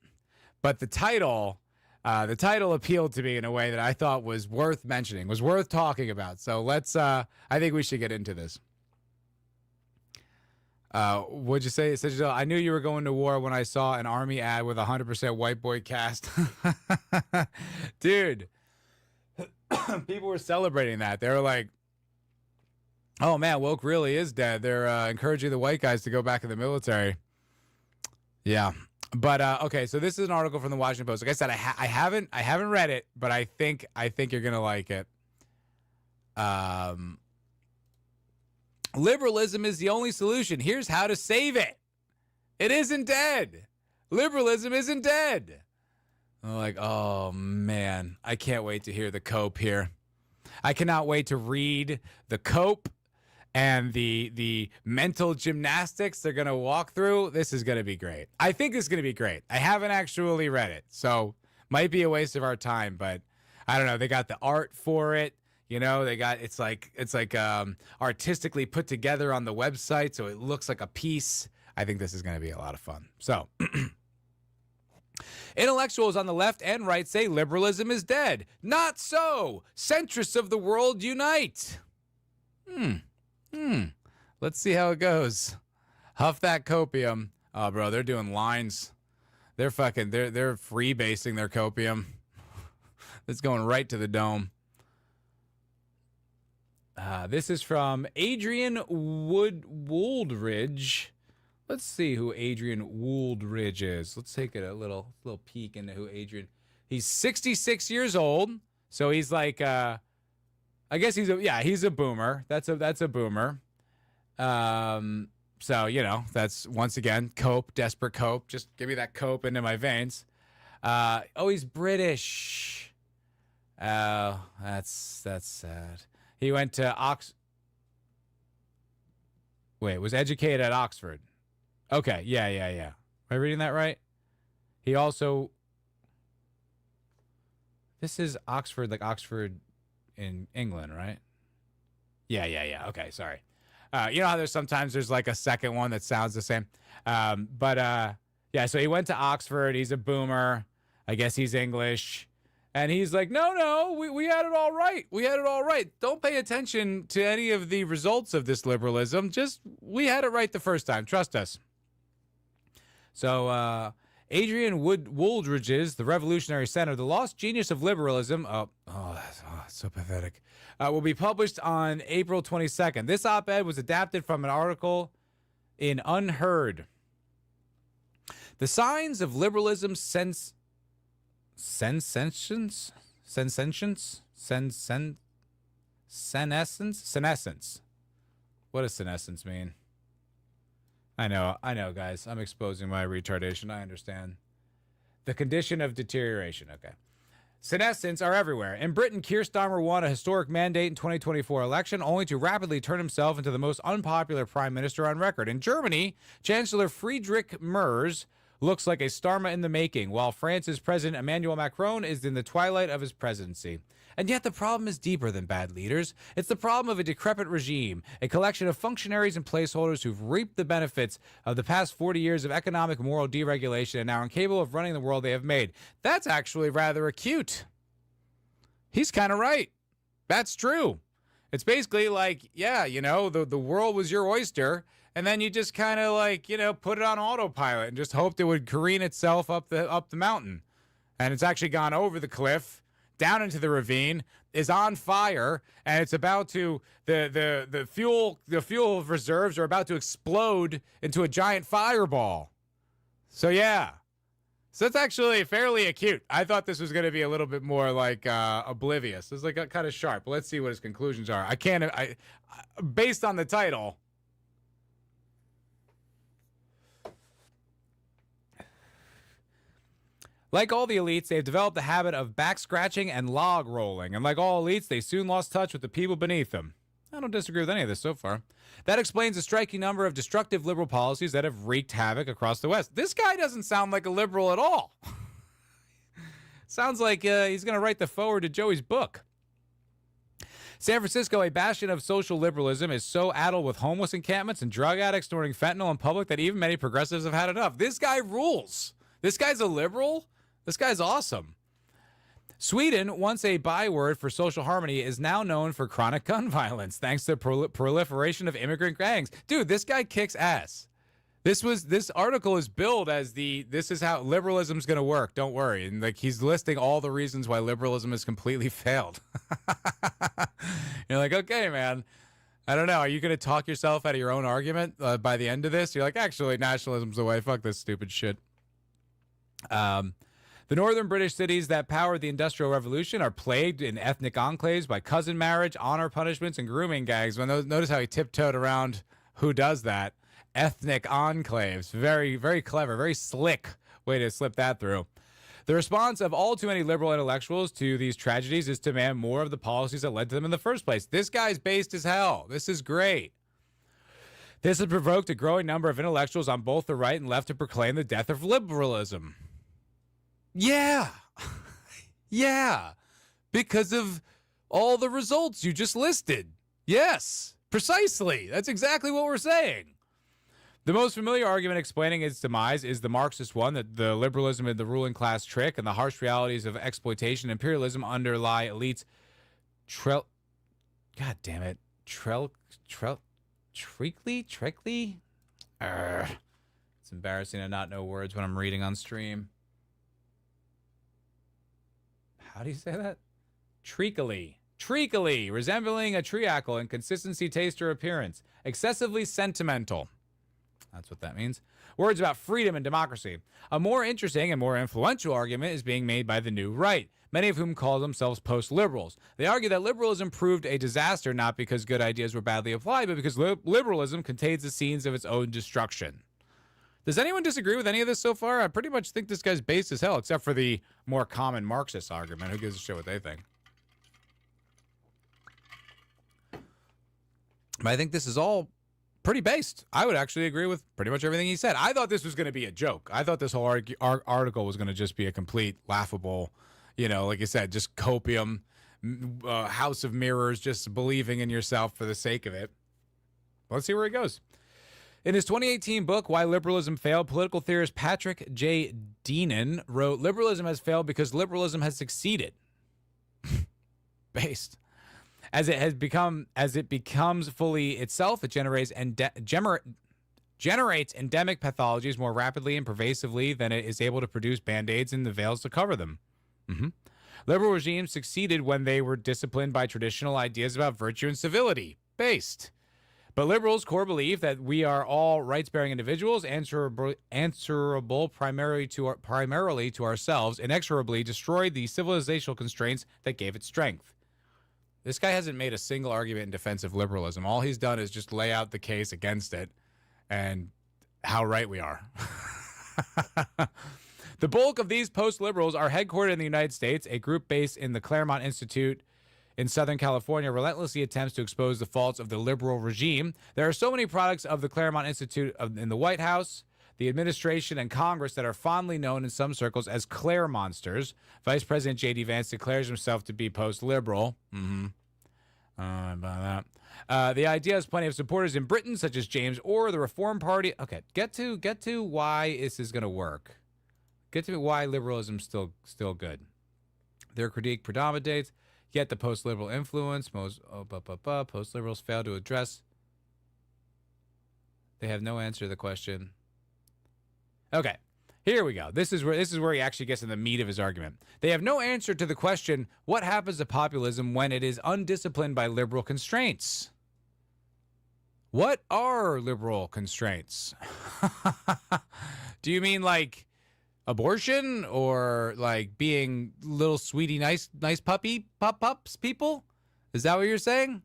but the title appealed to me in a way that I thought was worth mentioning, was worth talking about. So let's. I think we should get into this. What'd you say? I knew you were going to war when I saw an Army ad with 100% white boy cast. Dude, people were celebrating that. They were like, oh man, woke really is dead. They're encouraging the white guys to go back in the military. Yeah. But okay, so this is an article from the Washington Post. Like I said, I haven't read it, but I think you're gonna like it. Liberalism is the only solution. Here's how to save it. It isn't dead. Liberalism isn't dead. I'm like, oh man, I can't wait to hear the cope here. I cannot wait to read the cope and the mental gymnastics they're going to walk through. This is going to be great. I think this is going to be great. I haven't actually read it, so might be a waste of our time, but I don't know. They got the art for it. They got it's like artistically put together on the website, so it looks like a piece. I think this is going to be a lot of fun. So, intellectuals on the left and right say liberalism is dead. Not so. Centrists of the world unite. Let's see how it goes. Huff that copium. Oh, bro, they're doing lines. They're freebasing their copium. It's going right to the dome. This is from Adrian Wooldridge. Let's see who Adrian Wooldridge is. Let's take a little peek into who Adrian. He's 66 years old, so he's like, I guess he's a boomer. That's a boomer. So that's once again cope, desperate cope. Just give me that cope into my veins. He's British. Oh, that's sad. He went to was educated at Oxford. Okay, yeah. Am I reading that right? He also... This is Oxford, like Oxford in England, right? Yeah. Okay, sorry. You know how there's like a second one that sounds the same? So he went to Oxford. He's a boomer. I guess he's English. And he's like, no, we had it all right. We had it all right. Don't pay attention to any of the results of this liberalism. Just, we had it right the first time. Trust us. So, Adrian Wooldridge's The Revolutionary Center, The Lost Genius of Liberalism, that's so pathetic, will be published on April 22nd. This op-ed was adapted from an article in Unheard. The signs of liberalism senescence? What does senescence mean? I know, guys. I'm exposing my retardation. I understand. The condition of deterioration. Okay. Senescents are everywhere. In Britain, Keir Starmer won a historic mandate in 2024 election, only to rapidly turn himself into the most unpopular prime minister on record. In Germany, Chancellor Friedrich Merz looks like a Starmer in the making, while France's President Emmanuel Macron is in the twilight of his presidency. And yet the problem is deeper than bad leaders. It's the problem of a decrepit regime, a collection of functionaries and placeholders who've reaped the benefits of the past 40 years of economic moral deregulation and now are incapable of running the world they have made. That's actually rather acute. He's kind of right. That's true. It's basically like, yeah, the world was your oyster, and then you just kind of like, put it on autopilot and just hoped it would careen itself up the mountain. And it's actually gone over the cliff, down into the ravine, is on fire, and it's about to the fuel reserves are about to explode into a giant fireball. So yeah. So it's actually fairly acute. I thought this was going to be a little bit more like oblivious. It's like kind of sharp. But let's see what his conclusions are. Based on the title. Like all the elites, they've developed the habit of back scratching and log rolling. And like all elites, they soon lost touch with the people beneath them. I don't disagree with any of this so far. That explains a striking number of destructive liberal policies that have wreaked havoc across the West. This guy doesn't sound like a liberal at all. Sounds like he's going to write the foreword to Joey's book. San Francisco, a bastion of social liberalism, is so addled with homeless encampments and drug addicts snorting fentanyl in public that even many progressives have had enough. This guy rules. This guy's a liberal. This guy's awesome. Sweden, once a byword for social harmony, is now known for chronic gun violence thanks to the proliferation of immigrant gangs. Dude, this guy kicks ass. This article is billed as this is how liberalism's going to work. Don't worry. And like he's listing all the reasons why liberalism has completely failed. You're like, okay, man. I don't know. Are you going to talk yourself out of your own argument by the end of this? You're like, actually, nationalism's the way. Fuck this stupid shit. The northern British cities that powered the Industrial Revolution are plagued in ethnic enclaves by cousin marriage, honor punishments, and grooming gangs. Notice how he tiptoed around who does that. Ethnic enclaves. Very, very clever, very slick way to slip that through. The response of all too many liberal intellectuals to these tragedies is to demand more of the policies that led to them in the first place. This guy's based as hell. This is great. This has provoked a growing number of intellectuals on both the right and left to proclaim the death of liberalism. Yeah. Yeah. Because of all the results you just listed. Yes. Precisely. That's exactly what we're saying. The most familiar argument explaining its demise is the Marxist one, that the liberalism is the ruling class trick and the harsh realities of exploitation and imperialism underlie elites. God damn it. Treacly? It's embarrassing to not know words when I'm reading on stream. How do you say that? Treacly, resembling a treacle in consistency, taste, or appearance. Excessively sentimental. That's what that means. Words about freedom and democracy. A more interesting and more influential argument is being made by the new right, many of whom call themselves post-liberals. They argue that liberalism proved a disaster not because good ideas were badly applied, but because liberalism contains the scenes of its own destruction. Does anyone disagree with any of this so far? I pretty much think this guy's based as hell, except for the more common Marxist argument. Who gives a shit what they think? But I think this is all pretty based. I would actually agree with pretty much everything he said. I thought this was going to be a joke. I thought this whole article was going to just be a complete laughable, like you said, just copium, house of mirrors, just believing in yourself for the sake of it. Let's see where it goes. In his 2018 book, Why Liberalism Failed, political theorist Patrick J. Deenan wrote, "Liberalism has failed because liberalism has succeeded." Based. As it becomes fully itself, it generates endemic pathologies more rapidly and pervasively than it is able to produce band-aids and the veils to cover them. Liberal regimes succeeded when they were disciplined by traditional ideas about virtue and civility. Based. But liberals' core belief that we are all rights-bearing individuals, answerable primarily to ourselves, inexorably destroyed the civilizational constraints that gave it strength. This guy hasn't made a single argument in defense of liberalism. All he's done is just lay out the case against it and how right we are. The bulk of these post-liberals are headquartered in the United States. A group based in the Claremont Institute in Southern California relentlessly attempts to expose the faults of the liberal regime. There are so many products of the Claremont Institute in the White House, the administration, and Congress that are fondly known in some circles as Claremonsters. Vice President J.D. Vance declares himself to be post-liberal. About that. The idea has plenty of supporters in Britain, such as James Orr, the Reform Party. Okay, get to why this is going to work. Get to why liberalism's still good. Their critique predominates, yet the post-liberal influence. Post-liberals fail to address. They have no answer to the question. Okay, here we go. This is where he actually gets in the meat of his argument. They have no answer to the question, what happens to populism when it is undisciplined by liberal constraints? What are liberal constraints? Do you mean like abortion or like being little sweetie nice puppy pups people? Is that what you're saying?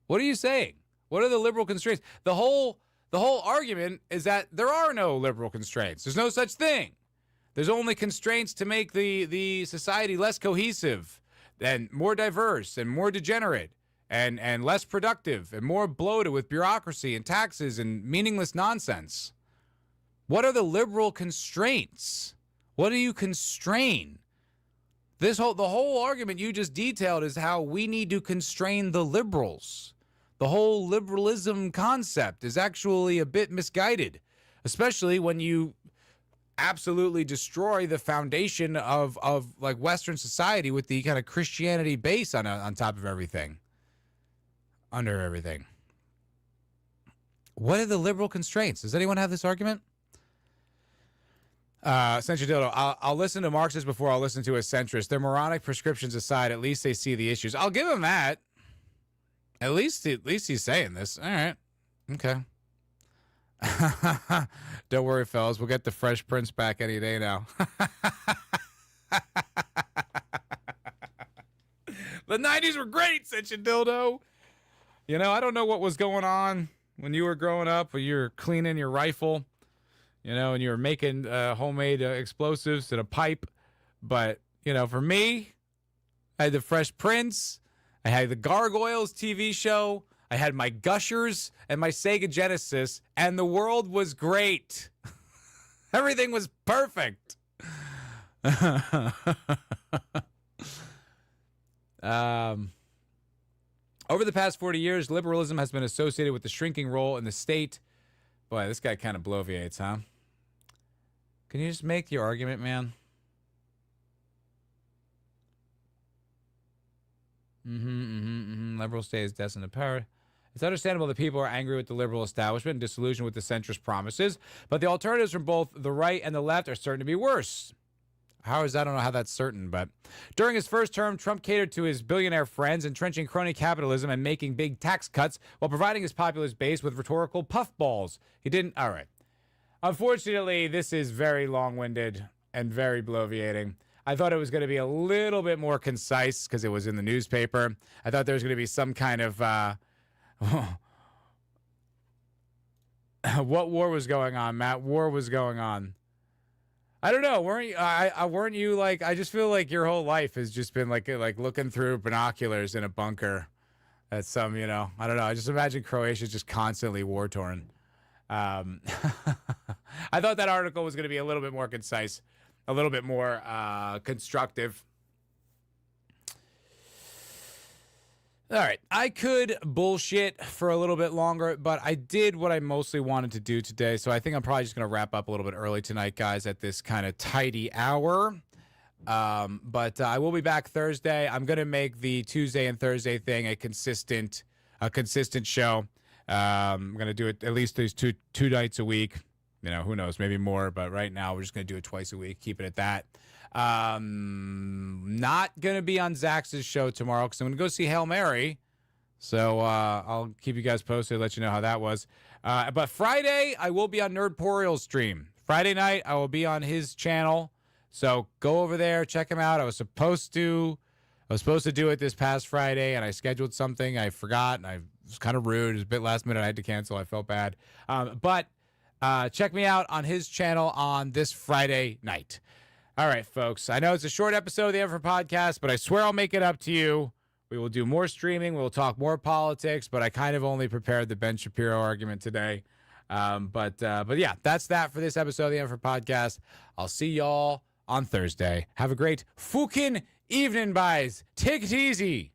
What are you saying? What are the liberal constraints? The whole argument is that there are no liberal constraints. There's no such thing. There's only constraints to make the society less cohesive and more diverse and more degenerate and less productive and more bloated with bureaucracy and taxes and meaningless nonsense. What are the liberal constraints? What do you constrain? The whole argument you just detailed is how we need to constrain the liberals. The whole liberalism concept is actually a bit misguided, especially when you absolutely destroy the foundation of like Western society with the kind of Christianity base on top of everything, under everything. What are the liberal constraints? Does anyone have this argument? Centrist Dildo, I'll listen to Marxists before I'll listen to a centrist. Their moronic prescriptions aside, at least they see the issues. I'll give him that. At least he's saying this. All right. Okay. Don't worry, fellas. We'll get the Fresh Prince back any day now. The 90s were great, such a dildo. You know, I don't know what was going on when you were growing up, when you were cleaning your rifle, you know, and you were making homemade explosives in a pipe. But, you know, for me, I had the Fresh Prince. I had the Gargoyles TV show. I had my Gushers and my Sega Genesis, and the world was great. Everything was perfect. Over the past 40 years, liberalism has been associated with the shrinking role in the state. Boy, this guy kind of bloviates, huh? Can you just make your argument, man? Liberal state is destined to power. It's understandable that people are angry with the liberal establishment and disillusioned with the centrist promises, but the alternatives from both the right and the left are certain to be worse. How is that? I don't know how that's certain, but during his first term, Trump catered to his billionaire friends, entrenching crony capitalism and making big tax cuts while providing his populist base with rhetorical puffballs. He didn't. All right. Unfortunately, this is very long-winded and very bloviating. I thought it was going to be a little bit more concise because it was in the newspaper. I thought there was going to be some kind of what war was going on, Matt? War was going on. I don't know. Weren't you like? I just feel like your whole life has just been like looking through binoculars in a bunker at some, you know. I don't know. I just imagine Croatia's just constantly war torn. I thought that article was going to be a little bit more concise. A little bit more constructive. All right. I could bullshit for a little bit longer, but I did what I mostly wanted to do today. So I think I'm probably just going to wrap up a little bit early tonight, guys, at this kind of tidy hour. But I will be back Thursday. I'm gonna make the Tuesday and Thursday thing a consistent show. I'm gonna do it at least these two nights a week. You know, who knows, maybe more, but right now we're just gonna do it twice a week. Keep it at that. Not gonna be on Zax's show tomorrow because I'm gonna go see Hail Mary. So I'll keep you guys posted, let you know how that was. But Friday I will be on Nerdporial's stream. Friday night I will be on his channel. So go over there, check him out. I was supposed to do it this past Friday, and I scheduled something. I forgot, and I was kind of rude. It was a bit last minute. I had to cancel. I felt bad. But check me out on his channel on this Friday night. All right, folks. I know it's a short episode of the MFer podcast, but I swear I'll make it up to you. We will do more streaming. We'll talk more politics, but I kind of only prepared the Ben Shapiro argument today. But yeah, that's that for this episode of the MFer podcast. I'll see y'all on Thursday. Have a great fucking evening, guys. Take it easy.